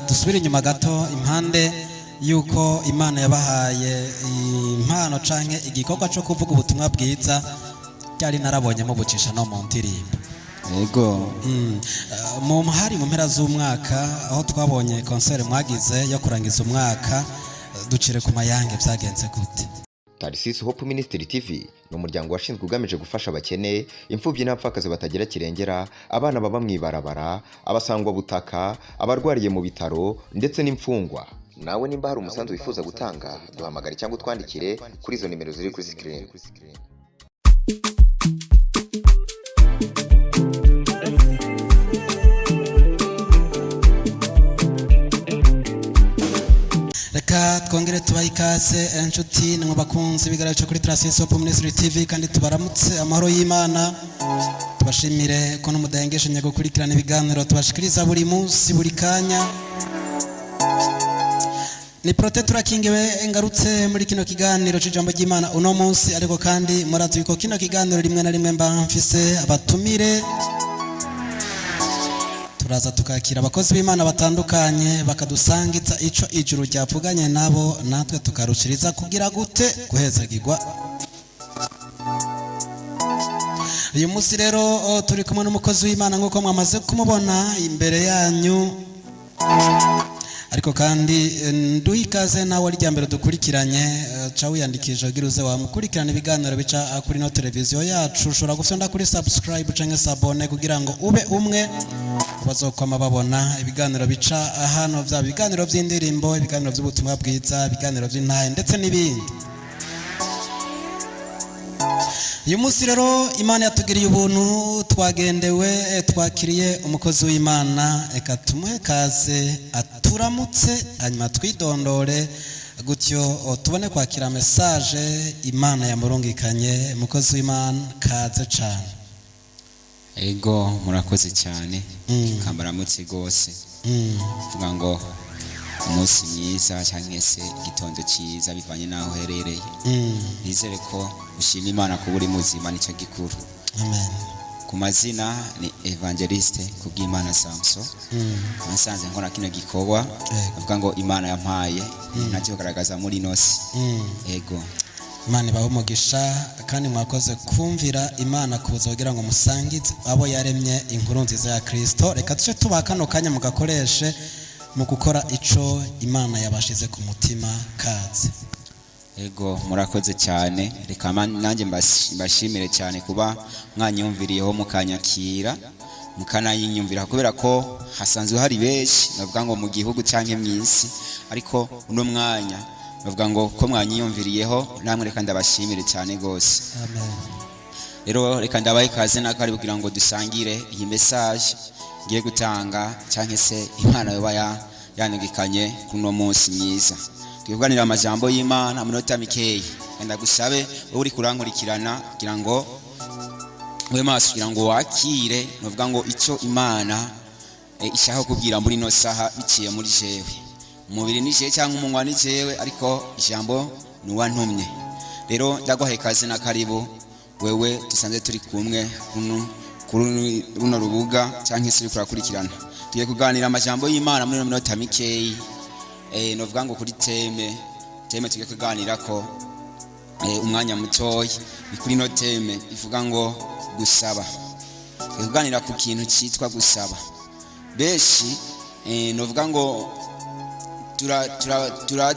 Dusubire inyuma gato impande yuko Imana yabahaye impano canke igikorwa cyo kuvuga ubutumwa bwiza cyari narabonyemo bucisha no mu ndirimbo. Yego. Mu hari mu mpera z'umwaka aho twabonye concert mwagize yo kurangiza umwaka, ducire ku mayange byagenze gute? Tarsis Hope Ministry TV ni umuryango washinzwe ugamije gufasha abakene, imfubyi n'abapfakazi batagira kirengera, abana baba mwibarabara, abasangwa butaka, abarwariye mu bitaro ndetse n'imfungwa. Nawe nimba hari umusanzu wifuza gutanga, duhamagare cyangwa utwandikire kuri izo nimero ziri kuri screen. Reka twongere tubahe ikaze inshuti namwe bakunzi bigaragaje kuri Tarsis Hope Ministry TV, kandi tubaramutse amahoro y'Imana. Tubashimire ko n'umudengeshe nyego kurikirana ibiganiro tubashikiriza buri munsi buri kanya. Ni Prote turakingiwe ngarutse muri kino kiganiro cy'ijambo ry'Imana uno munsi, ariko kandi murazi yuko kino kiganiro rimwe na rimwe mba mfise abatumire. Turaza tukakira abakozi b'Imana batandukanye bakadusangiza ico ijuru ryavuganye nabo, natwe tukarushiriza kugira gute guhezagirwa. Uyu munsi rero turi kumwe n'umukozi w'Imana nk'uko mwamaze kumubona imbere yanyu, ariko kandi nduhikaze nawe rya mbere dukurikiranye ca wiyandikije kugira uze wamukurikirana ibiganiro bica kuri no televiziyo yacu. Ushobora gufyonda kuri subscribe canke sabone kugira ngo ube umwe bazokwama babona ibiganiro bica hano, vya biganiro vy'indirimbo, ibiganiro vy'ubutumwa bwiza, ibiganiro vy'intahe ndetse n'ibindi. Uyu munsi rero Imana yatugiriye ubuntu, twagendewe twakiriye umukozi w'Imana. Eka tumuhe kaze aturamutse hanyuma twidondore gutyo tubone kwakira message Imana yamurungikanye. Umukozi w'Imana kaze cyane. Ego murakoze cyane. Kambaramutse gose. Vuga ngo umunsi mwiza cyangwa se igitondo cyiza bivanye naho herereye. Nizere ko ushima Imana ko buri muzima nicyo gikuru. Amen. Ku mazina ni Evangeliste Kubwimana Samson. Nasanze nkora kino gikorwa avuga ngo Imana yampaye ntacyo kugaragaza muri nosi. Ego. Imana ibahe umugisha kandi mwakoze kumvira Imana kuza kugira ngo musangize abo yaremye inkuru nziza ya Kristo. Reka tuce tuba kano kanya mugakoreshe mu gukora ico Imana yabashize ku mutima kaze. Ego murakoze cyane. Reka nanjye mbashimire cyane kuba mwanyumviriyeho mukanyakira mukanayinyumvira, kubera ko hasanzwe hari benshi navuga ngo mu gihugu cyangwa mw'isi, ariko uno mwanya navuga ngo ko mwanyiyumviriyeho namwe reka ndabashimire cyane gose. Amen. Rero reka ndabaye ikaze nakari kugira ngo dusangire iyi message ngiye gutanga cyangwa se Imana yoba yanegekanye kuno munsi myiza. Tuvuganira amajambo y'Imana munota mikeyi. Enda gusabe uri kurankurikirana kugira ngo we maso kugira ngo wakire novuga ngo ico Imana ishaka kubwira muri no saha biciye muri jewe. Umubiri ni jewe cyangwa umunwa ni jewe, ariko ijambo ni wantumye. Rero ndaguhaye kaze na karibu wewe dusanze turi kumwe kuri runo rubuga cyangwa se kurakurikirana. Tugiye kuganira amajambo y'Imana muri minota mikeyi. Novuga ngo kuri teme tugiye kuganira ko umwanya mutoyi ni kuri no teme ivuga ngo gusaba. Tugiye kuganira ku kintu cyitwa gusaba. Beshi novuga ngo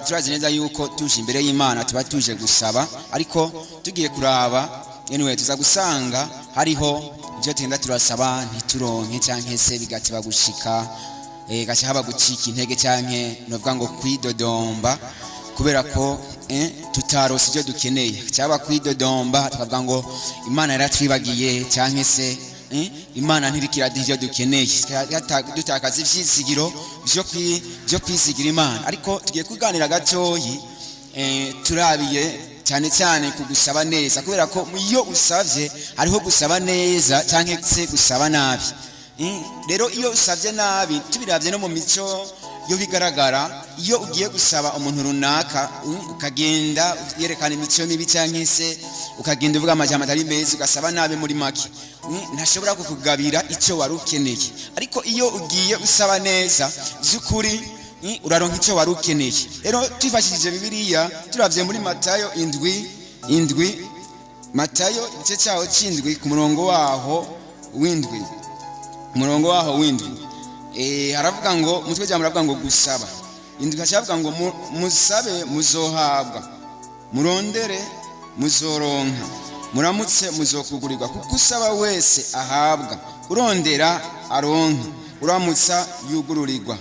turazi neza yuko tuje imbere y'Imana tuba tuje gusaba, ariko tugiye kuraba anyway tuza gusanga hariho ibyo tugenda turasaba ntituronke cyangwa se bigatiba gushika gacha haba gucika intege cyangwa novuga ngo kwidodomba, kubera ko tutarose ibyo dukeneye. Cyaba kwidodomba tukavuga ngo Imana yaratwibagiye cyangwa se Imana ntibikira ibyo dukeneye, dutakaza ivyizigiro byo kwizigira Imana. Ariko tugiye kuganira gatoyi turabiye cyane cyane kugusaba neza, kubera ko iyo usavye hariho gusaba neza cyangwa se gusaba nabi. Rero iyo usavye nabi tubiravye no mu mico iyo bigaragara iyo ugiye gusaba umuntu runaka ukagenda yerekana imico mibi cyangwa se ukagenda uvuga amajambo atari meza ugasaba nabi muri make ntashobora kukugabira icyo wari ukeneye. Ariko iyo ugiye usaba neza by'ukuri uraronka icyo wari ukeneye. Rero twifashishije Bibiliya turavye muri Matayo 7 Matayo igice cyaho c'indwi ku murongo waho w'indwi haravuga ngo mutwe cyangwa muravuga ngo gusaba indwi hacavuga ngo musabe muzohabwa, murondere muzoronka, muramutse muzokugurirwa. Kuko usaba wese ahabwa, urondera aronka, uramutsa yugururirwa.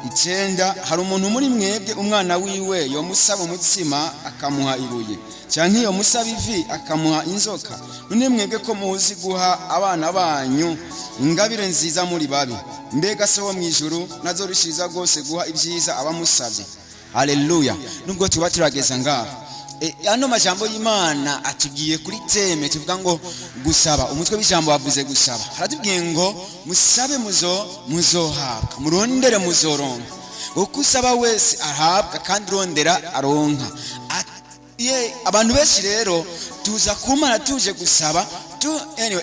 9 hari umuntu muri mwebwe umwana wiwe yo musaba umutsima akamuha ibuye, cyangwa iyo musaba ivi akamuha inzoka? None mwebwe ko muzi guha abana banyu ingabire nziza muri babi, mbega se wo mwijuru nazorushiza rwose guha ibyiza abamusabye? Haleluya. Nubwo tuba turageza ngaho ano majambo y'Imana atugiye kuri teme tuvuga ngo gusaba. Umutwe w'ijambo wavuze gusaba, haratubwiye ngo musabe muzohabwa, murondere muzoronka. Kuko usaba wese ahabwa kandi urondera aronka. Abantu benshi rero tuza kumana tuje gusaba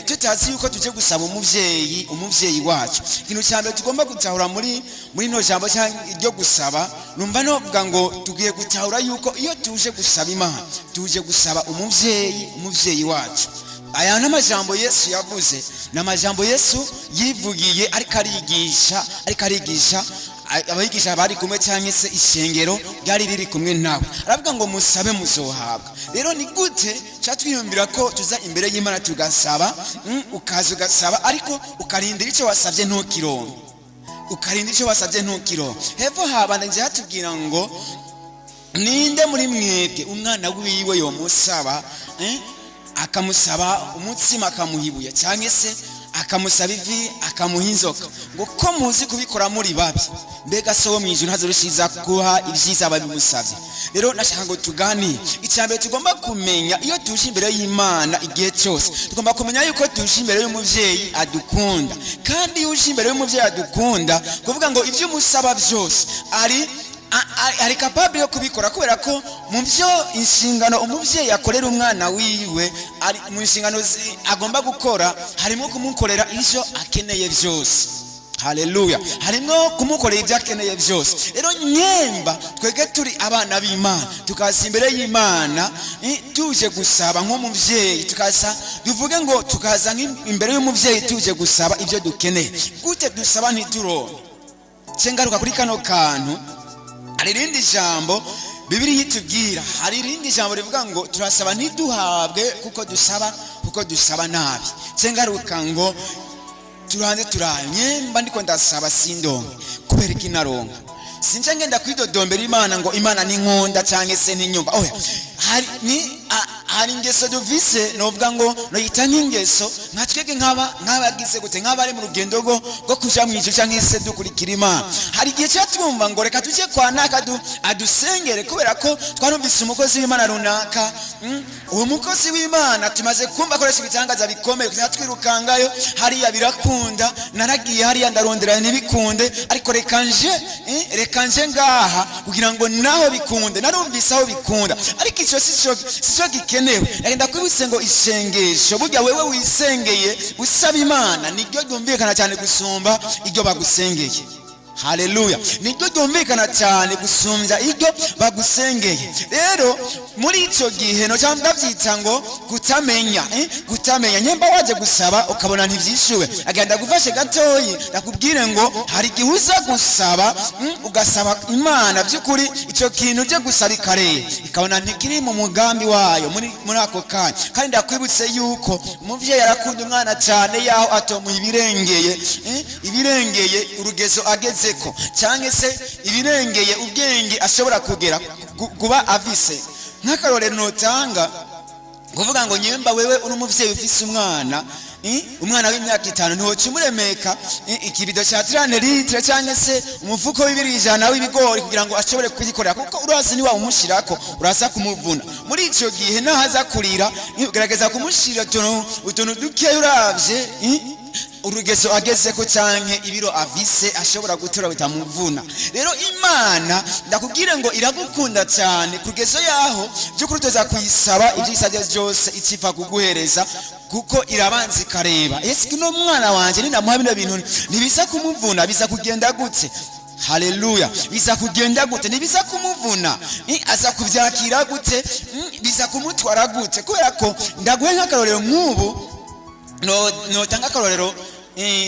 tutazi yuko tuje gusaba umuvyeyi wacu. Ikintu cyambere tugomba gutahura muri no jambo cyangwa iryo gusaba, numva no vuga ngo tugiye gutahura yuko iyo tuje gusaba Imana tuje gusaba umuvyeyi wacu. Aya n'amajambo Yesu yavuze, n'amajambo Yesu yivugiye ariko arigisha abayigisha bari kumwe cyangwa se ishengero ryari riri kumwe nawe. Aravuga ngo musabe muzohabwa. Rero ni gute cyatwiyumvira ko tuza imbere y'Imana tugasaba, ukaza ugasaba ariko ukarindira icyo wasabye ntukironke, Hepfo habana nje hatubwira ngo ninde muri mwebwe umwana wiwe yo musaba akamusaba umutsima akamuhibuye, cyangwa se akamusaba ivi akamuha inzoka? Ngo ko muzi kubikora muri babi, mbega se wo mwijuru ntazorushiza guha ibyiza ababimusabye? Rero nashaka ngo tugani icyambere tugomba kumenya iyo tuje imbere y'Imana igihe cyose, tugomba kumenya yuko tuje imbere y'umuvyeyi adukunda. Kandi iyo uje imbere y'umuvyeyi adukunda kuvuga ngo ibyo musaba byose ari capable yo kubikora, kubera ko mu byo inshingano umuvyeyi akorera umwana wiwe ari mu inshingano agomba gukora harimo kumukorera ivyo akeneye byose. Haleluya. Harimo kumukorera ibyo akeneye byose. Rero nyemba twege turi abana b'Imana tukaza imbere y'Imana tuje gusaba nk'umuvyeyi, tuvuge ngo tukaza imbere y'umuvyeyi tuje gusaba ibyo dukeneye. Gute dusaba ntituronke? Cengaruka kuri kano kantu. Hari irindi jambo Bibiliya itubwira, hari irindi jambo rivuga ngo turasaba ntiduhabwe kuko dusaba nabi. Cengaruka ngo turanye mba ndiko ndasaba sindonke kubera iki naronka. Sinje ngenda kwidodombera Imana ngo Imana ni nkonda cyangwa se ni nyumba. Hari ingeso duvise novuga ngo noyita nk'ingeso nkatwege nk'abagize gute nk'abari mu rugendo rwo kuja mwijuru cyangwa se dukurikira Imana. Hari igihe cyatwumva ngo reka tuje kwa naka adusengere kubera ko twarumvise umukozi w'Imana runaka. Uwo mukozi w'Imana tumaze kumva akoresha ibitangaza bikomeye, twatwirukangayo hariya birakunda, naragiye hariya ndarondera ntibikunde, ariko reka nje ngaha kugira ngo naho bikunde. Narumvise aho bikunda, ariko icyo sico gikenewe. Agenda kwibutse ngo isengesho burya wewe wisengeye usaba Imana niryo ryumvikana cyane gusumba iryo bagusengeye. Haleluya. Niryo ryumvikana cyane gusumbya iryo bagusengeye. Rero muri icyo gihe no cyangwa ndabyita ngo kutamenya nyemba waje gusaba ukabona ntibyishuwe, agenda gufashe gatoyi nakubwire ngo hari igihe uza gusaba ugasaba Imana by'ukuri icyo kintu uje gusaba ikabona ntikiri mu mugambi wayo muri ako kanya. Kandi ndakwibutse yuko umuvyeyi arakunda umwana cyane yaho atomuha ibirengeye urugezo agezeko, cyangwa se ibirengeye ubwenge ashobora kugera kuba avise. Nk'akarorero notanga kuvuga ngo nyemba wewe uri umuvyeyi ufise umwana w'imyaka 5 ntiwoca umuremeka ikibido cya 30 litre cyangwa se umufuko w'200 w'ibigori kugira ngo ashobore kuyikorera, kuko urazi niwa umushirako uraza kumuvuna. Muri icyo gihe nahaza kurira ugerageza kumushira utuntu duke uravye urugezo ageze ko canke ibiro avise ashobora gutora bitamuvuna. Rero Imana ndakubwire ngo iragukunda cyane kugezo yaho byo kurutoza kuyisaba ibyisabye byose ikiva kuguhereza, kuko irabanza ikareba ese kino mwana wanje ninamuha bino bintu nibiza kumuvuna, biza kugenda gute? Haleluya. Biza kugenda gute? Nibiza kumuvuna, aza kuvyakira gute? Biza kumutwara gute? Kubera ko ndaguhe nk'akarorero nk'ubu, no tanga akarorero,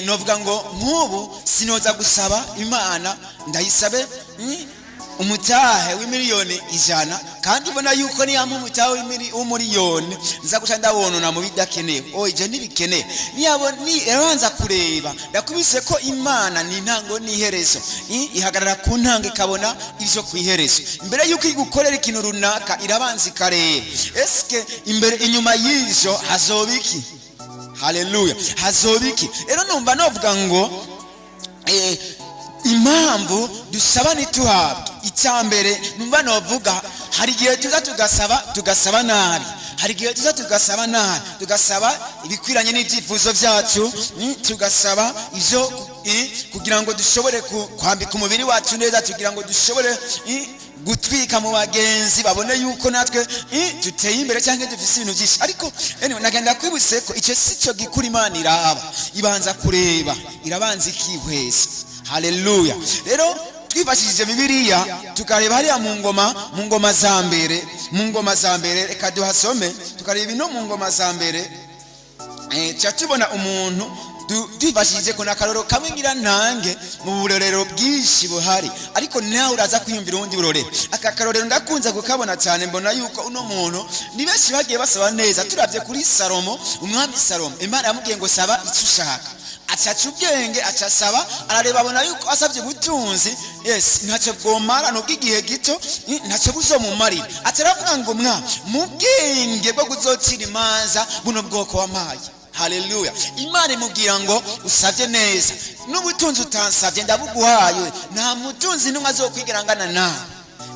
novuga ngo nk'ubu sinoza gusaba Imana ndayisabe umutahe w'imiliyoni 100, kandi ubona yuko ni yamu umutahe w'umiliyoni nza guca ndabonona mu bidakeneye. Ije nibikene ni erabanza kureba. Ndakubise ko Imana ni ntango n'iherezo, ihagarara ku ntango ikabona ivyo kwiherezo. Imbere yuko igukorera ikintu runaka irabanza ikareba eske imbere inyuma y'ivyo hazobiki. Haleluya. Hazobiki. Rero numva novuga ngo impamvu dusaba nituhabwe, icyambere numva novuga hari gihe tuza tugasaba nabi, hari gihe tuza tugasaba nabi, tugasaba ibikwiranye n'ibyifuzo byacu, tugasaba ivyo kugira ngo dushobore kwambika umubiri wacu neza, tugira ngo dushobore gutwika mu bagenzi babone yuko natwe tuteye imbere cyangwa dufise ibintu byinshi. Ariko nagenda kwibutse ko icyo sico gikura Imana iraba, ibanza kureba, irabanza ikihweza. Haleluya. Rero twifashishije Bibiliya tukareba hariya mu ngoma za mbere, reka duhasome tukareba ino mu ngoma za mbere, tubona umuntu twifashishije ko nakaroro kamwe ngira ntange mu burorero bwinshi buhari, ariko nawe uraza kwiyumvira ubundi burorero. Aka karorero ndakunze kukabona cyane, mbona yuko uno muntu ni benshi bagiye basaba neza. Turavye kuri Salomo, umwami Salomo, Imana yamubwiye ngo saba icyo ushaka, acaca ubwenge, acasaba, arareba abona yuko asabye ubutunzi, ntacyo bwomara nubwo igihe gito, ntacyo buzomumarira. Ataravuga ngo mu bwenge bwo kuzocira imanza buno bwoko wamaye. Haleluya. Imana imubwira ngo usabye neza, n'ubutunzi utansabye ndabuguhaye. Nta mutunzi n'umwe azokwigerangana nawe,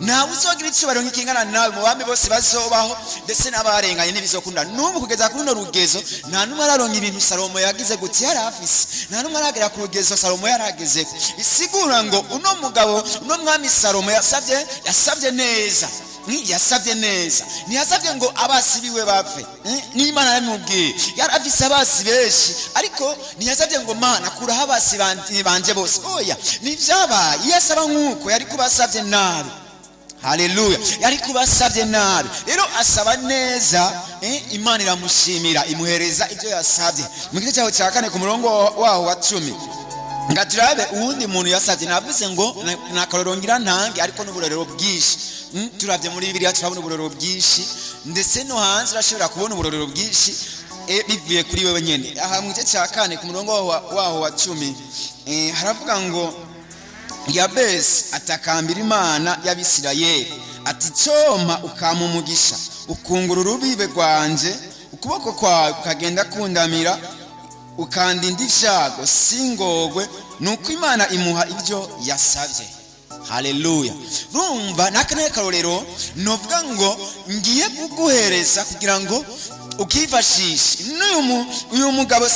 nta uzogira icubaro nk'ikingana nawe mu bami bose bazobaho, ndetse n'abarenganye n'ibizokunda. N'ubu kugeza kuri runo rugezo nta numwe araronka ibintu Salomo yagize gute yari afise, nta numwe aragera ku rugezo Salomo yarageze. Isigura ngo uno mugabo, uno mwami Salomo yasabye neza, yasabye neza, ntiyasabye ngo abasi biwe bapfe. N'Imana yamubwiye yari afise abasi benshi, ariko ntiyasabye ngo Mana kuraho abasi banje bose. Oya, nivyabaye yasaba nk'uko yari kubasabye nabi. Haleluya. Yari kubasabye nabi. Rero asaba neza, Imana iramushimira, imuhereza ibyo yasabye. Mu gice cyaho cya 4 ku murongo waho wa 10 ngaturabe uwundi muntu yasabye. Navuze ngo nakarorero ngira ntange, ariko n'uburorero bwinshi. Turavye muri Bibiliya turabona uburorero bwinshi, ndetse no hanze urashobora kubona uburorero bwinshi bivuye kuri wewe nyene. Aha mu gice cya 4 ku murongo waho wa 10 haravuga ngo Yabesi atakambira Imana y'Abisirayeli ati coma ukama umugisha, ukungura urubibe rwanje, ukuboko kwawe kagenda kundamira, ukandinda ivyago singogwe. Nuko Imana imuha ibyo yasabye. Haleluya. Rumva nakane karorero novuga ngo ngiye kuguhereza kugira ngo ukifashishe. Uyu mugabo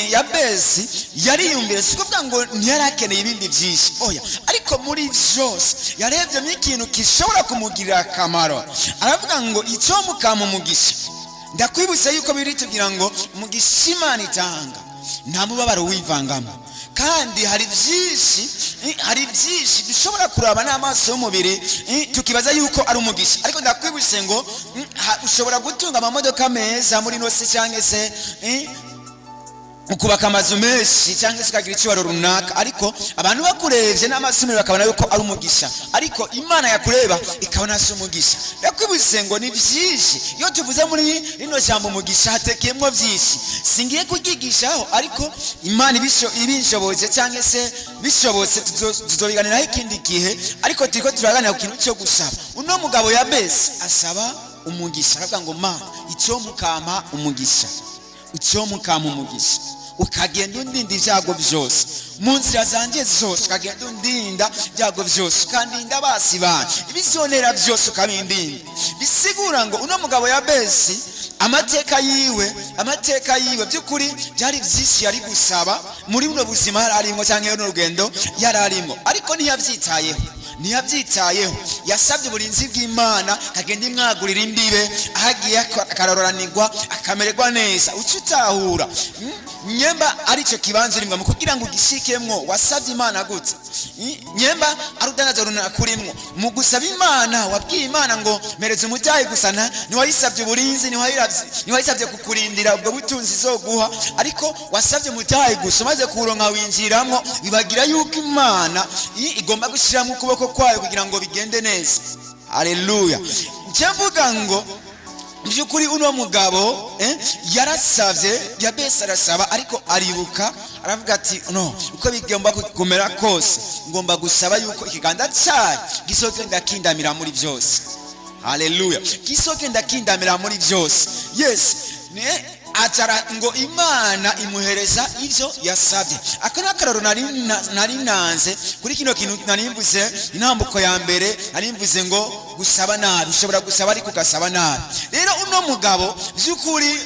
Yabesi yariyumvira, sikuvuga ngo ntiyarakeneye ibindi byinshi, oya, ariko muri byose yarevyemo ikintu kishobora kumugirira akamaro. Aravuga ngo icyo mukama umugisha. Ndakwibutse yuko biri tugira ngo umugisha Imana itanga nta mubabaro wivangamo, kandi hari byinshi dushobora kuraba n'amaso y'umubiri tukibaza yuko ari umugisha. Ariko ndakwibutse ngo ushobora gutunga amamodoka meza muri nose, cyangwa se ukubaka amazu menshi, cyangwa se ukagira icibaro runaka, ariko abantu bakurevye n'amasomero bakabona yuko ari umugisha, ariko Imana yakureba ikabona si umugisha. Ndakwibutse ngo ni byinshi. Iyo tuvuze muri rino jambo umugisha hatekeyemwo byinshi, singiye kugigishaho, ariko Imana ibishoboje cyangwa se bishobotse tuzobiganiraho ikindi gihe. Ariko turiko turaganira ku kintu cyo gusaba. Uno mugabo Yabesi asaba umugisha, aravuga ngo Mana icyo mukama umugisha, icyo mukama umugisha, ukagenda undinda ibyago byose mu nzira zanjye zose, ukagenda undinda ibyago byose, ukandinda abasi banje ibizonera byose ukabindinda. Bisigura ngo uno mugabo Yabesi amateka yiwe by'ukuri byari byinshi yari gusaba muri buno buzima yararimo cyangwa no rugendo yararimo, ariko ntiyabyitayeho. Yasabye uburinzi bw'Imana kagenda imwagurira imbibe, ahagiye akaroranirwa akamererwa neza. Ucutahura nyemba ari cyo kibanza rimwe kugira ngo ugishikemwo, wasabye Imana gute? Nyemba arudanaza runakurimwo mu gusaba Imana, wabwiye Imana ngo mereze umutayi gusana, niwayisabye uburinzi, niwayisabye kukurindira ubwo butunzi zoguha, ariko wasabye umutayi gusa maze kuronka winjiramwo, bibagira yuko Imana igomba gushiramo ukuboko kwayo kugira ngo bigende neza. Haleluya. Cyavuga ngo byukuri uno mugabo yarasavye, Yabesi arasaba, ariko aribuka aravuga ati no, uko bigomba kumera kose ngomba gusaba yuko ikiganza cyayo gisogenda kindamira muri byose. Haleluya. Gisogenda kindamira muri byose. Yes, atara ngo Imana imuhereza ivyo yasabye. Akana kararo nari nanze kuri kino kintu narimvuze intambuko ya mbere, narimvuze ngo gusaba nabi, ushobora gusaba ariko ugasaba nabi. Rero uno mugabo by'ukuri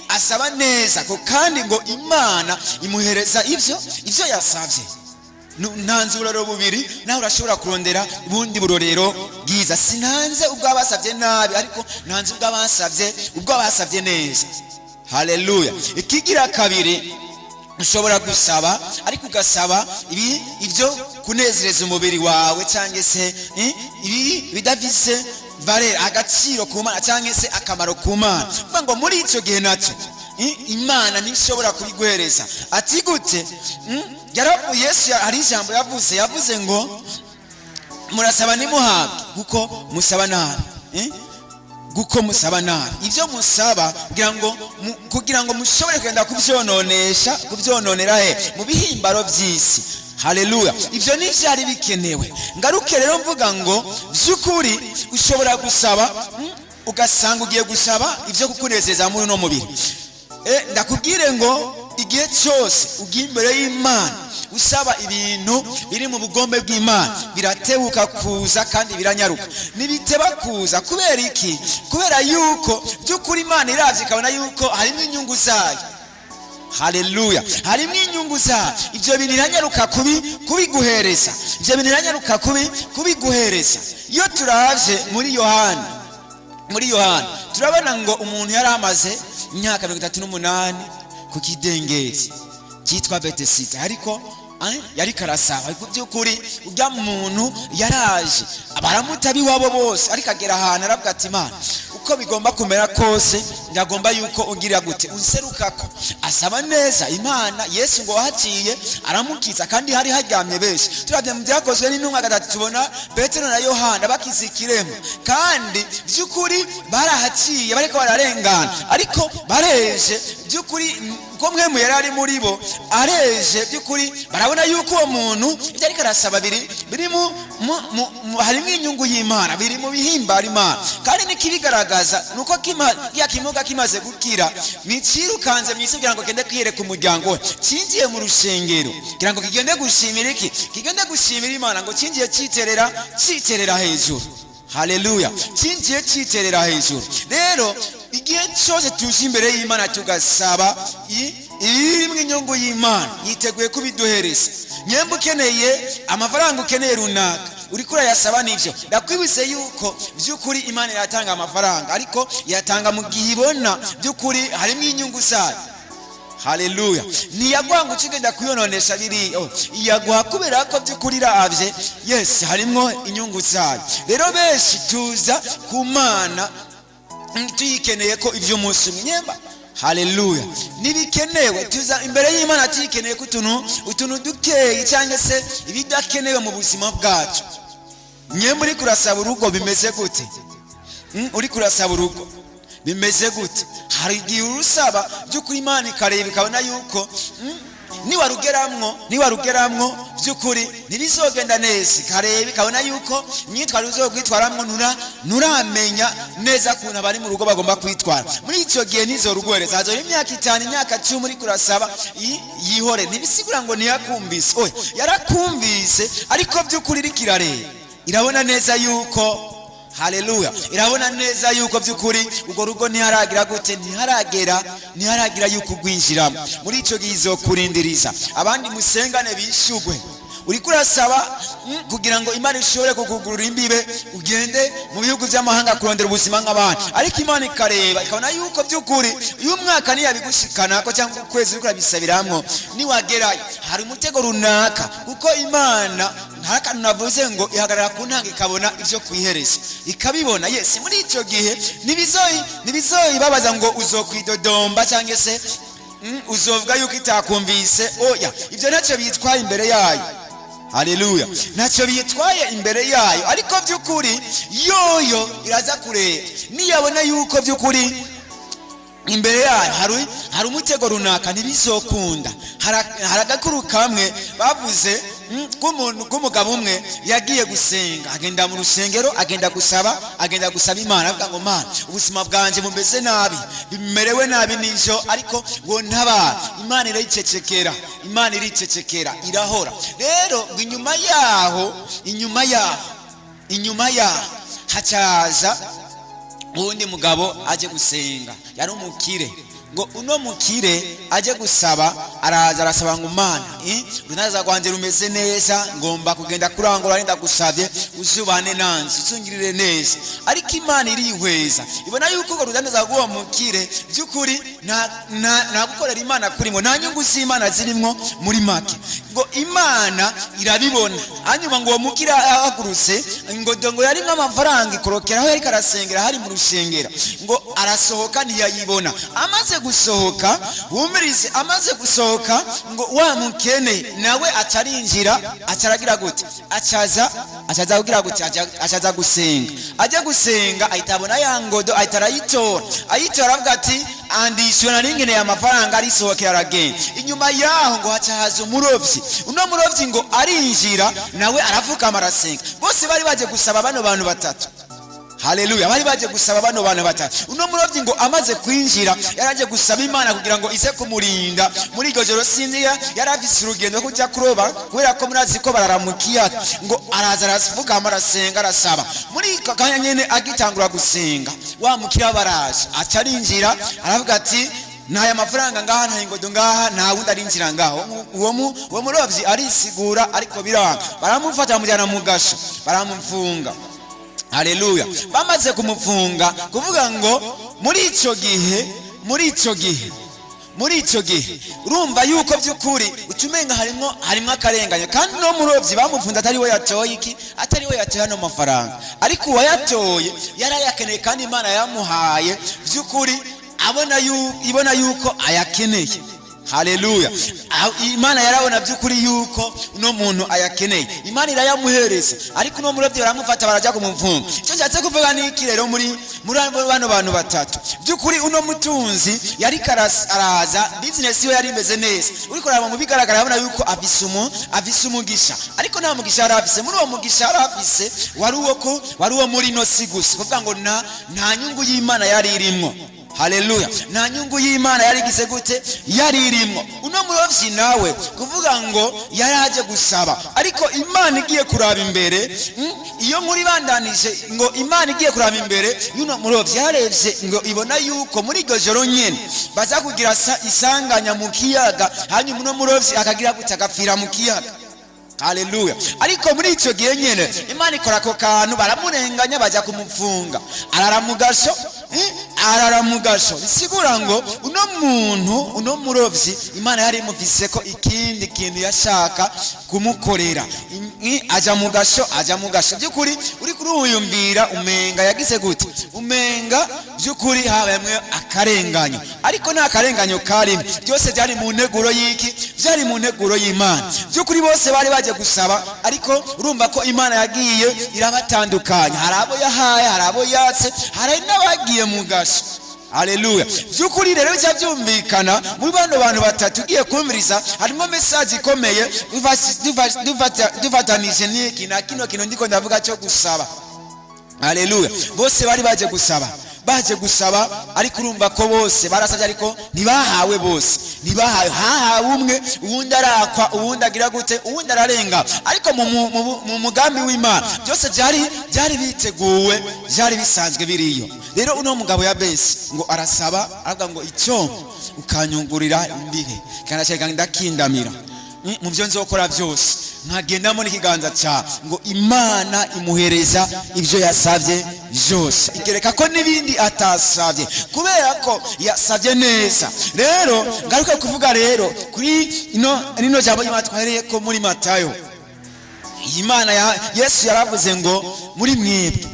asaba neza ko, kandi ngo Imana imuhereza ivyo yasabye. Ntanze uburorero bubiri, nawe urashobora kurondera ubundi burorero bwiza. Sinanze ubwo abasabye nabi, ariko ntanze ubwo abasabye neza. Haleluya. Ikigira kabiri, ushobora gusaba ariko ugasaba ibyo kunezereza umubiri wawe, cyangwa se ibi bidafise valeur, agaciro ku Mana cyangwa se akamaro ku Mana. Kuvuga ngo muri icyo gihe nacyo Imana ntishobora kubiguhereza. Ati gute? Yesu hari ijambo yavuze ngo murasaba ntimuhabwe kuko musaba nabi. Guko musaba nabi. Ivyo musaba kugira ngo mushobore kwenda kuvyononera mu bihimbaro vy'isi. Haleluya. Ivyo ni vyari bikenewe. Ngaruke rero mvuga ngo vy'ukuri ushobora gusaba ugasanga ugiye gusaba ivyo kukunezeza muri no mubiri. Ndakubwire ngo igihe cyose ugiye imbere y'Imana usaba ibintu biri mu bugombe bw'Imana, biratebuka kuza kandi biranyaruka. Nibiteba kuza kubera iki? Kubera yuko by'ukuri Imana iravye ikabona yuko harimo inyungu zayo. Haleluya. Harimo inyungu zayo. Ivyo bintu iranyaruka kubiguhereza. Ivyo bintu iranyaruka kubiguhereza. Iyo turavye muri Yohana turabona ngo umuntu yari amaze imyaka 38 ku kidengeri cyitwa Betesida, ariko yari karasaba. Ariko by'ukuri ujya muntu yaraje abaramutabi wabo bose, ariko agera ahantu aravuga ati Imana, uko bigomba kumera kose ndagomba yuko ungirira gute, unserukako. Asaba neza Imana. Yesu ngo wahaciye aramukiza, kandi hari haryamye benshi. Turabye mu byakozwe n'intumwa gatatu tubona Petero na Yohana bakizikiremo, kandi by'ukuri barahaciye bariko bararengana, ariko bareje by'ukuri ko mwe yarari muri bo areje. By'ukuri barabona yuko uwo muntu ibyo ariko arasaba biri harimo inyungu y'Imana, biri mu bihimbara Imana. Kandi nikibigaragaza nuko kimuga kimaze gukira, nicirukanze mwisi kugira ngo kende kwiyereka umuryango we, cinjiye mu rushengero kugira ngo kigende gushimira iki, kigende gushimira Imana, ngo cinjiye citerera hejuru. Haleluya. Cinjiye citerera hejuru. Rero igihe cyose tuje imbere y'Imana tugasaba irimo inyungu y'Imana, yiteguye kubiduhereza. Nyemba ukeneye amafaranga, ukeneye runaka, uriko urayasaba n'ivyo, ndakwibutse yuko by'ukuri Imana iratanga amafaranga, ariko yatanga mu gihe ibona by'ukuri harimo inyungu zayo. Haleluya. Niyagwanga ukigenda kuyononesha biri iyaguha kubera ko by'ukuri iravye. Yes, harimo inyungu zayo. Rero benshi tuza ku Mana tuyikeneye ko ivyo munsi nyemba. Haleluya. Nibikenewe tuza imbere y'Imana tuyikeneye ko utuntu dukeye cyangwa se ibidakenewe mu buzima bwacu. Nyemba uri kurasaba urugo bimeze gute? Uri kurasaba urugo bimeze gute? Hari igihe urusaba by'ukuri Imana ikareba ikabona yuko niwarugeramwo by'ukuri ntibizogenda neza, ikareba ikabona yuko imyitwaro uzogwitwaramwo nuramenya neza kuntu abari mu rugo bagomba kwitwara. Muri icyo gihe ntizoruguhereza. Hazo imyaka 5 imyaka 10 uri kurasaba yihore, ntibisigura ngo ntiyakumvise. Yarakumvise, ariko by'ukuri irikirareba irabona neza yuko Haleluya. Irabona neza yuko by'ukuri ugo rugo ntiharagira gute, ntiharagira yuko gwinjiramo. Muri ico gizo kurindiriza abandi musengane bishugwe. Uriko urasaba kugira ngo Imana ishobore kukugurura imbibe ugende mu bihugu by'amahanga kurondera ubuzima nk'abandi, ariko Imana ikareba ikabona yuko by'ukuri uyu mwaka niyabigushikana ko cyangwa ukwezi uriko urabisabiramwo niwagerayo hari umutego runaka, kuko Imana ntakantu navuze ngo ihagarara ku ntanga ikabona ivyo kwihereza ikabibona. Yes, muri ico gihe nibizoyi babaza ngo uzokwidodomba cyangwa se uzovuga yuko itakumvise. Oya, ivyo ntacyo bitwaye imbere yayo. Haleluya. Ntacyo bitwaye imbere yayo, ariko by'ukuri yoyo iraza kureba niyabona yuko by'ukuri imbere yayo hari umutego runaka ntibizokunda. Haragakuru kamwe bavuze k'umugabo umwe yagiye gusenga, agenda mu rusengero, agenda gusaba Imana, avuga ngo Mana, ubuzima bwanje bumeze nabi, bimerewe nabi nijo, ariko ngo ntaba. Imana iricecekera irahora. Rero inyuma yaho hacaza uwundi mugabo aje gusenga, yari umukire. Ngo uno mukire aje gusaba, araza arasaba ngo Mana, runaza rwanje rumeze neza, ngomba kugenda kurangura, nenda gusabye uzubane nanje, uzungirire neza. Ariko Imana irihweza ibona yuko ngo rudandaza rw'uwo mukire by'ukuri nta gukorera Imana kurimo, nta nyungu z'Imana zirimo. Muri make ngo Imana irabibona. Hanyuma ngo uwo mukire ahagurutse, ngo yarimwe amafaranga ikorokeraho, yariko arasengera hari mu rushengera, ngo arasohoka ntiyayibona. Amaze gusohoka, wumirize, amaze gusohoka ngo wa mukene nawe acarinjira, acaragira gute, acaza kugira gute, acaza gusenga. Aje gusenga ahitabona ya ngodo, ayitora avuga ati andishwe naringene ya mafaranga, arisohokera aragenda. Inyuma yaho ngo hacahaza umurovyi. Uno murovyi ngo arinjira nawe arafukama arasenga. Bose bari baje gusaba bano bantu batatu. Haleluya. Bari baje gusaba bano bantu batatu. Uno murovyi ngo amaze kwinjira yaraje gusaba Imana kugira ngo ize kumurinda muri iryo joro. Sinziya yarafise urugendo kujya kuroba, kubera ko murazi ko bararamukiya. Ngo araza arafukama arasenga arasaba. Muri kanya nyene agitangura gusenga, wa mukira baraje acarinjira, aravuga ati naya mafaranga ngaha, nta ingodo ngaha, nta wundi arinjira ngaho. Uwo murovyi arisigura, ariko biranga. Baramufata bamujyana mu gasho, baramufunga. Haleluya. Bamaze kumufunga, kuvuga ngo muri ico gihe urumva yuko by'ukuri utumenga harimo akarenganya. Kandi no murovyi bamufunze atari we yatoye hano mafaranga, ariko uwayatoye yarayakeneye, kandi Imana yamuhaye by'ukuri ibona yuko ayakeneye. Haleluya. Imana yarabona by'ukuri yuko uno muntu ayakeneye, Imana irayamuhereza, ariko uno murovyi baramufata baraja kumufunga. Icyo cyatse kuvuga niki rero muri bano bantu batatu? By'ukuri uno mutunzi yari araza, business yo yari imeze neza. Uriko raba mu bigaragara yabona yuko afise umugisha, ariko nta mugisha yarafise. Muri uwo mugisha yarafise wari uwo muri no sigusi, kuvuga ngo nta nyungu y'Imana yari irimwo. Haleluya. Nta nyungu y'Imana yarigize gute, yari irimo. Uno murovyi nawe kuvuga ngo yaraje gusaba, ariko Imana igiye kuraba imbere. Iyo muri bandanije ngo Imana igiye kuraba imbere, yuno murovyi yarevye ngo ibona yuko muri iryo joro nyene baza kugira isanganya mu kiyaga, hanyuma uno murovyi akagira gute, agapfira mu kiyaga. Haleluya. Ariko muri ico gihe nyene Imana ikora ko kantu, baramurenganya baja kumufunga, araramugasho. Bisigura ngo uno murovyi Imana yari imufise ko ikindi kintu yashaka kumukorera. Aja mu gasho. By'ukuri uri kuruyumvira umenga yagize gute, umenga by'ukuri habamwe akarenganyo, ariko nta karenganyo karimo. Byose byari mu nteguro y'iki, byari mu nteguro y'Imana. By'ukuri bose bari baje gusaba, ariko urumva ko Imana yagiye irabatandukanya. Hari abo yahaye, hari abo yatse, hari n'abagiye mu gasho. Haleluya. By'ukuri rero cyabyumvikana muri bano bantu batatu ugiye kumviriza, harimo message ikomeye dufatanije n'iki na kino ndiko ndavuga cyo gusaba. Haleluya. Bose bari baje gusaba, baje gusaba ariko urumva ko bose barasabye ariko ntibahawe bose, ntibahawe, hahawe umwe, uwundi arakwa, uwundi agira gute, uwundi ararenga. Ariko mu mugambi w'Imana byose byari biteguwe, byari bisanzwe biriyo. Rero uno mugabo Yabesi ngo arasaba, aravuga ngo icyo ukanyungurira imbihe kandi cyangwa ndakindamira mu byo nzokora byose nkagendamo n'ikiganza cyawe, ngo Imana imuhereza ibyo yasabye byose, igereka ko n'ibindi atasabye kubera ko yasabye neza. Rero ngaruka kuvuga rero kuri ino jambo y'Imana twahereye ko muri Matayo. Imana Yesu yaravuze ngo muri mwebwe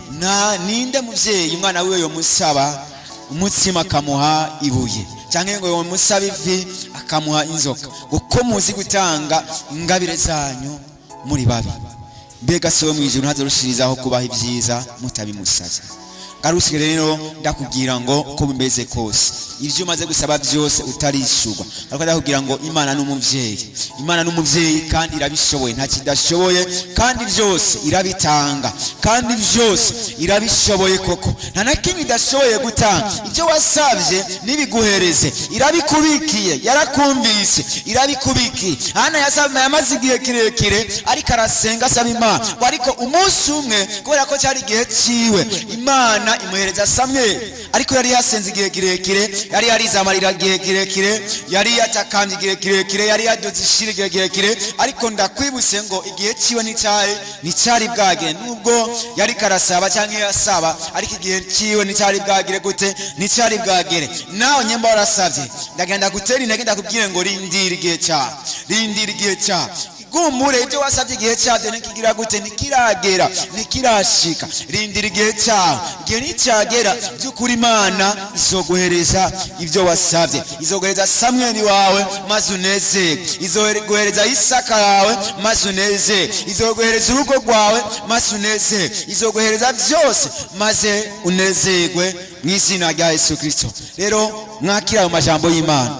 ninde muvyeyi umwana wiwe yo musaba umutsima akamuha ibuye, cyangwa ngo yo musaba ifi akamuha inzoka, kuko muzi gutanga ingabire zanyu muri babi, mbega so mu ijuru ntazorushirizaho kubaha ibyiza mutabimusavye. Garusike rero ndakubwira ngo ko bimeze kose ibyo umaze gusaba byose utarishurwa, ariko ndakubwira ngo Imana n'umuvyeyi, Imana n'umuvyeyi kandi irabishoboye, nta kidashoboye, kandi byose irabitanga, kandi byose irabishoboye koko, nta na kimwe idashoboye gutanga. Ibyo wasabye nibiguhereze, irabikubikiye, yarakumvise, irabikubikiye. Hana yamaze igihe kirekire ariko arasenga asaba Imana, ariko umunsi umwe kubera ko cyari igihe ciwe Imana imuhereza Samweli, ariko yari yasenze igihe kirekire, yari yarizamarira igihe kirekire, yari yatakambye igihe kirekire, yari yadoze ishira igihe kirekire, ariko ndakwibutse ngo igihe ciwe nticyari bwagire, nubwo yari karasaba cyangwa yasaba, ariko igihe ciwe nticyari bwagire gute, nticyari bwagire. Nawe nyemba warasabye, ndagenda gutera intege ndakubwire ngo rindira igihe cyawe, rindira igihe cyawe. Gumure ibyo wasabye igihe cyabyo nikigira gute, nikiragera, nikirashika. Rindira igihe cyawe, igihe nicyagera by'ukuri Imana izoguhereza ibyo wasabye, izoguhereza Samweli wawe maze unezerwe, izoguhereza Isaka yawe maze unezerwe, izoguhereza urugo rwawe maze unezerwe, izoguhereza byose maze unezerwe mu izina rya Yesu Kristo. Rero mwakira ayo majambo y'Imana,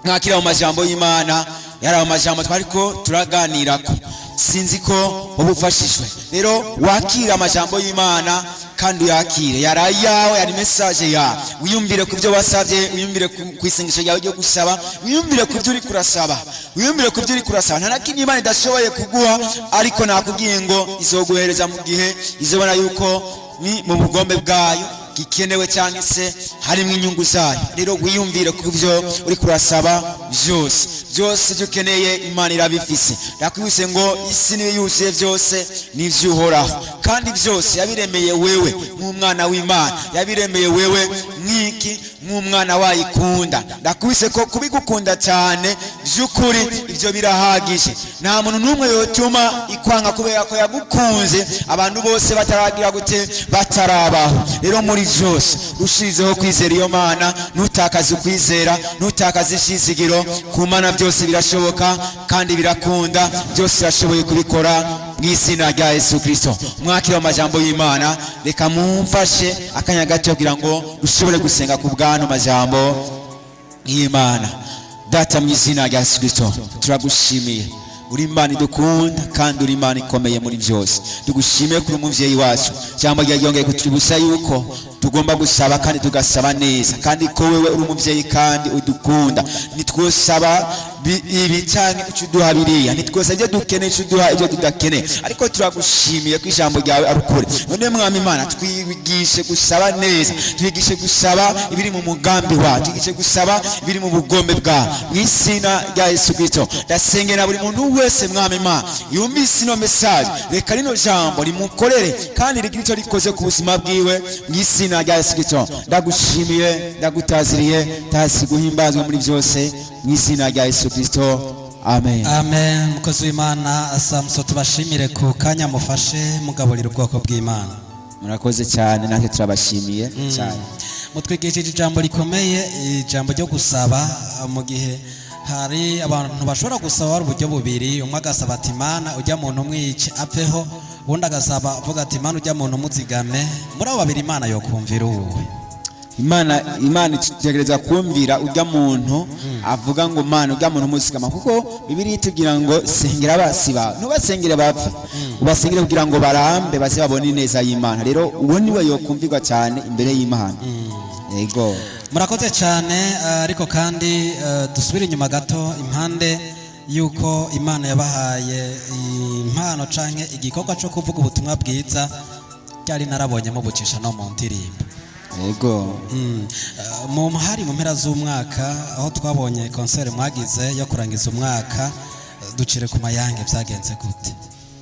mwakira ayo majambo y'Imana, yari amajambo twariko turaganirako, sinzi ko ubufashishwe. Rero wakira amajambo y'Imana kandi yakire, yari ayawe, yari message yawe. Wiyumvire ku byo wasabye, wiyumvire ku isengesho ryawe ryo gusaba, wiyumvire ku byo uri kurasaba, wiyumvire ku byo uri kurasaba. Nta nakindi Imana idashoboye kuguha, ariko nakubwiye ngo izoguhereza mu gihe izobona yuko ni mu bugombe bwayo gikenewe cyangwa se harimo inyungu zayo. Rero wiyumvire ku byo uri kurasaba byose, byose byo ukeneye Imana irabifise. Ndakwibutse ngo isi niyo yuzuye byose n'ivyuhoraho, kandi byose yabiremeye wewe nk'umwana w'Imana, yabiremeye wewe nk'iki, nk'umwana wayikunda. Ndakwibutse ko kubigukunda cyane by'ukuri ibyo birahagije. Nta muntu n'umwe yotuma ikwanga kubera ko yagukunze, abantu bose bataragira gute, batarabaho. Rero muri byose ushirizeho kwizera iyo Mana, ntutakaze ukwizera, ntutakaze ishizigiro ku Mana. Byose birashoboka kandi birakunda, byose birashoboye kubikora mu izina rya Yesu Kristo. Mwakira amajambo y'Imana, reka mumfashe akanya gato kugira ngo ushobore gusenga ku bwano majambo y'Imana. Data, mu izina rya Yesu Kristo turagushimiye, uri Imana idukunda kandi uri Imana ikomeye muri byose. Tugushimiye kuri umuvyeyi wacu, cyangwa ryongeye kutubusa yuko tugomba gusaba kandi tugasaba neza, kandi ko wewe uri umuvyeyi kandi udukunda. Nitwosaba ibi cyane ucuduha biriya, nitwose ibyo dukeneye ucuduha ibyo tudakeneye, ariko turagushimiye ko ijambo ryawe ari ukuri. None Mwami Imana, twigishe gusaba neza, twigishe gusaba ibiri mu mugambi wawe, twigishe gusaba ibiri mu bugombe bwawe, mu izina rya Yesu Kristo. Ndasengera buri muntu wese Mwami Imana yumvise ino message, reka rino jambo rimukorere kandi rigire icyo rikoze ku buzima bwiwe, mu izina rya Yesu Kristo. Ndagushimiye, ndagutaziriye, tasi guhimbazwa muri byose, mu izina rya Yesu Kristo, amen. Amen. Mukozi w'Imana Samson, tubashimire ku kanya mufashe mugaburira ubwoko bw'Imana. Murakoze cyane, natwe turabashimiye cyane. Mutwigishije ijambo rikomeye, ijambo ryo gusaba. Mu gihe hari abantu bashobora gusaba ari uburyo bubiri, umwe agasaba ati Imana ujya muntu umwice apfeho, undi agasaba avuga ati Imana ujya muntu umuzigame. Muri abo babiri Imana yokumvira uwe? imana itegereza kumvira urya muntu avuga ngo mana urya muntu musikama, kuko Bibiliya itubwira ngo sengera abasi bawe, ntubasengere bapfe, ubasengere kugira ngo barambe baze babone ineza y'Imana. Rero uwo niwe yokumvirwa cyane imbere y'Imana. Yego, murakoze cyane. Ariko kandi dusubire inyuma gato, impande yuko Imana yabahaye impano canke igikorwa cyo kuvuga ubutumwa bwiza, cyari narabonyemo bucisha no mu ndirimbo. yego. Mu mpera z'umwaka aho twabonye concert mwagize yo kurangiza umwaka, ducire ku mayange byagenze gute?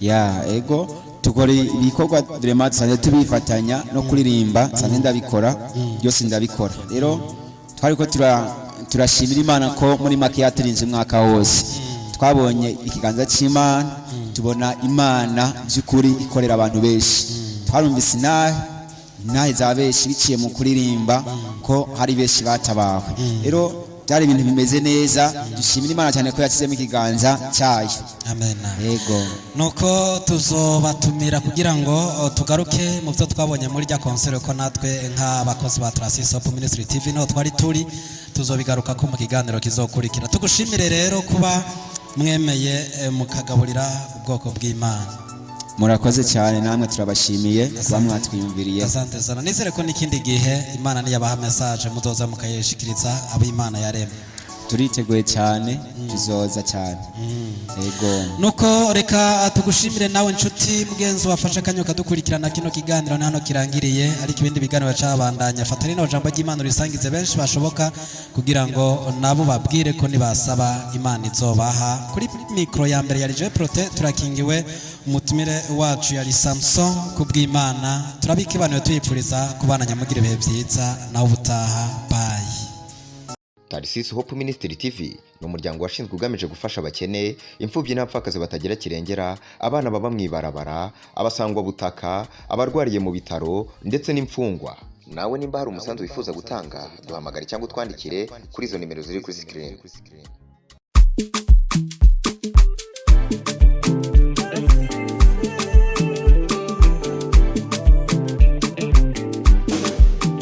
Yego, tukora ibikorwa vraiment sanze tubifatanya no kuririmba, sanze ndabikora byose ndabikora. Rero twariko turashimira Imana ko muri make yaturinze umwaka wose, twabonye ikiganza cy'Imana, tubona Imana by'ukuri ikorera abantu benshi, twarumvise nahe za benshi biciye mu kuririmba ko hari benshi batabawe. Rero byari ibintu bimeze neza, dushimira Imana cyane ko yashyizemo ikiganza cyayo. Amen. Yego, nuko tuzobatumira kugira ngo tugaruke mu byo twabonye muri rya concert, ko natwe nk'abakozi ba Trasis Hope Ministry TV no twari turi, tuzobigaruka ko mu kiganiro kizokurikira. Tugushimire rero kuba mwemeye mukagaburira ubwoko bw'Imana. murakoze cyane, namwe turabashimiye kuba mwatwiyumviriye. Asante sana. Nizere ko n'ikindi gihe Imana niyabaha message muzoza mukayishikiriza abo Imana yaremye. Turiteguye cyane, tuzoza cyane. Yego, nuko reka tugushimire nawe nshuti mugenzi wafashe akanyo kadukurikirana kino kiganiro hano kirangiriye, ariko ibindi biganiro cyabandanya. Fata rino jambo ry'Imana risangize benshi bashoboka, kugira ngo nabo babwire ko nibasaba Imana izobaha. Kuri mikro ya mbere yari Je Prote, turakingiwe. Umutumire wacu yari Samson kubw'Imana. Turabika ibaniro tuyipfuriza kubana nyamugire ibihe byiza, nawe ubutaha. Bye. Tarsis Hope Ministry TV ni umuryango washinzwe ugamije gufasha abakene, imfubyi n'abapfakazi batagira kirengera, abana baba mwibarabara, abasangwa butaka, abarwariye mu bitaro ndetse n'imfungwa. Nawe nimba hari umusanzu wifuza gutanga, duhamagare cyangwa utwandikire kuri izo nimero ziri kuri screen.